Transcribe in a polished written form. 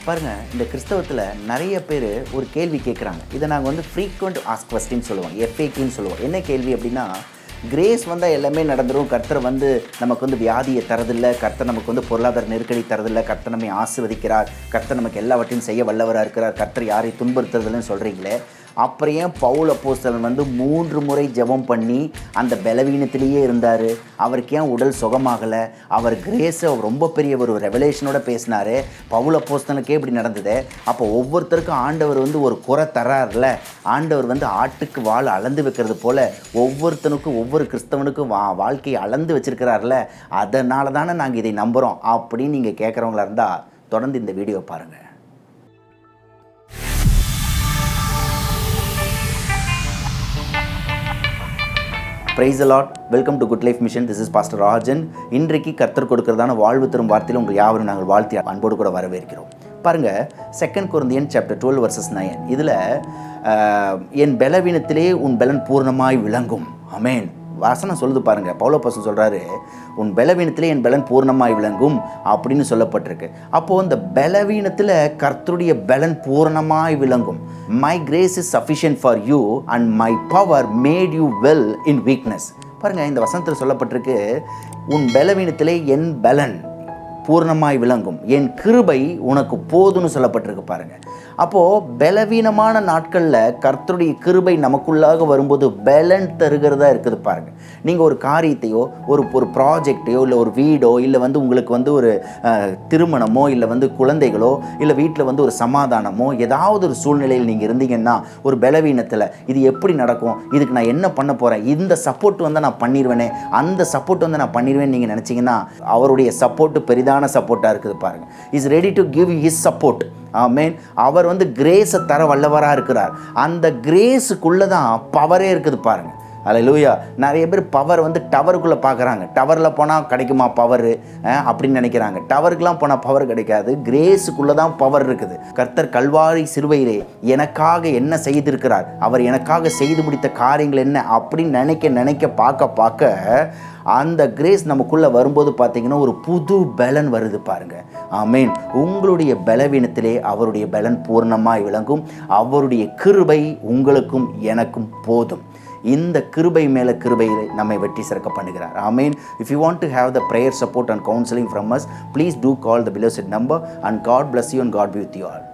பாருங்கள், இந்த கிறிஸ்தவத்தில் நிறைய பேர் ஒரு கேள்வி கேட்குறாங்க. இதை நாங்கள் வந்து ஃப்ரீக்வெண்ட் ஆஸ்க் கொஸ்டின் சொல்லுவோம், எஃப்ஏக்யூன்னு சொல்லுவோம். என்ன கேள்வி அப்படின்னா, கிரேஸ் வந்தால் எல்லாமே நடந்துடும், கர்த்தர் வந்து நமக்கு வந்து வியாதியை தரதில்லை, கர்த்தர் நமக்கு வந்து பொருளாதார நெருக்கடி தரதில்லை, கர்த்தர் நம்மை ஆசீர்வதிக்கிறார், கர்த்தர் நமக்கு எல்லாவற்றையும் செய்ய வல்லவராக இருக்கிறார், கர்த்தர் யாரையும் துன்புறுத்துறதில்லைன்னு சொல்கிறீங்களே, அப்புறம் ஏன் பவுல் அப்போஸ்தலன் வந்து 3 முறை ஜெபம் பண்ணி அந்த பலவீனத்திலேயே இருந்தார்? அவருக்கு ஏன் உடல் சுகமாகலை? அவர் கிரேஸை ரொம்ப பெரிய ஒரு ரெவலேஷனோட பேசினார். பவுல் அப்போஸ்தலனுக்கே இப்படி நடந்தது. அப்போ ஒவ்வொருத்தருக்கும் ஆண்டவர் வந்து ஒரு குறை தர்றார்ல, ஆண்டவர் வந்து ஆட்டுக்கு வாள் அளந்து வைக்கிறது போல் ஒவ்வொருத்தனுக்கும் ஒவ்வொரு கிறிஸ்தவனுக்கும் வாழ்க்கையை அளந்து வச்சிருக்கிறார்ல, அதனால தானே நாங்கள் இதை நம்புகிறோம் அப்படின்னு நீங்கள் கேட்குறவங்களா இருந்தால் தொடர்ந்து இந்த வீடியோ பாருங்கள். Praise the Lord. Welcome to good life mission. This is pastor Rajan. இன்றைக்கு கர்த்தர் கொடுக்கிறதான வாழ்வு தரும் வார்த்தையில் உங்கள் யாவரும் நாங்கள் வாழ்த்தி அன்போடு கூட வரவேற்கிறோம். பாருங்கள், 2 கொரிந்தியன் சாப்டர் 12 verses 9 இதில் என் பலவீனத்திலே உன் பலன் பூர்ணமாய் விளங்கும். ஆமென். வசனம் சொல்லுது பாருங்க. பவுல் அப்போஸ்தலன் சொல்றாரு, உன் பலவீனத்திலே என் பலன் பூர்ணமாய் விளங்கும் அப்படின்னு சொல்லப்பட்டிருக்கு. அப்போ இந்த பலவீனத்தில் கர்த்தருடைய பலன் பூர்ணமாய் விளங்கும். My grace is sufficient for you and my power made you well in weakness. பாருங்க, இந்த வசனத்தில் சொல்லப்பட்டிருக்கு, உன் பலவீனத்திலே என் பலன் பூர்ணமாய் விளங்கும், என் கிருபை உனக்கு போதும்னு சொல்லப்பட்டிருக்கு. பாருங்கள், அப்போது பலவீனமான நாட்களில் கர்த்தருடைய கிருபை நமக்குள்ளாக வரும்போது பலன் தருகிறதா இருக்குது. பாருங்கள், நீங்கள் ஒரு காரியத்தையோ ஒரு ப்ராஜெக்டையோ இல்லை ஒரு வீடோ இல்லை வந்து உங்களுக்கு வந்து ஒரு திருமணமோ இல்லை வந்து குழந்தைகளோ இல்லை வீட்டில் வந்து ஒரு சமாதானமோ ஏதாவது ஒரு சூழ்நிலையில் நீங்கள் இருந்தீங்கன்னா, ஒரு பலவீனத்தில் இது எப்படி நடக்கும், இதுக்கு நான் என்ன பண்ண போகிறேன், இந்த சப்போர்ட் வந்து நான் பண்ணிடுவேனே, அந்த சப்போர்ட் வந்து நான் பண்ணிடுவேன் நீங்கள் நினச்சிங்கன்னா, அவருடைய சப்போர்ட்டு பெரிதான சப்போர்ட்டாக இருக்குது. பாருங்கள், is ready to give his support. Amen. அவர் வந்து கிரேஸை தர வல்லவராக இருக்கிறார். அந்த கிரேஸுக்குள்ளே தான் பவரே இருக்குது. பாருங்கள், அல்லேலூயா. நிறைய பேர் பவர் வந்து டவருக்குள்ளே பார்க்குறாங்க. டவரில் போனால் கிடைக்குமா பவர் அப்படின்னு நினைக்கிறாங்க. டவருக்கெலாம் போனால் பவர் கிடைக்காது, கிரேஸுக்குள்ளே தான் பவர் இருக்குது. கர்த்தர் கல்வாரி சிலுவையிலே எனக்காக என்ன செய்திருக்கிறார், அவர் எனக்காக செய்து முடித்த காரியங்கள் என்ன அப்படின்னு நினைக்க பார்க்க அந்த கிரேஸ் நமக்குள்ளே வரும்போது பார்த்தீங்கன்னா ஒரு புது பலன் வருது. பாருங்கள், ஆமென். உங்களுடைய பலவீனத்திலே அவருடைய பலன் பூர்ணமாய் விளங்கும். அவருடைய கிருபை உங்களுக்கும் எனக்கும் போதும். இந்த கிருபை மேலே கிருபையை நம்மை வெற்றி சிறக்க பண்ணுகிறார். ஆமென். If you want to have the prayer support and counseling from us, please do call the below said number and God bless you and God be with you all.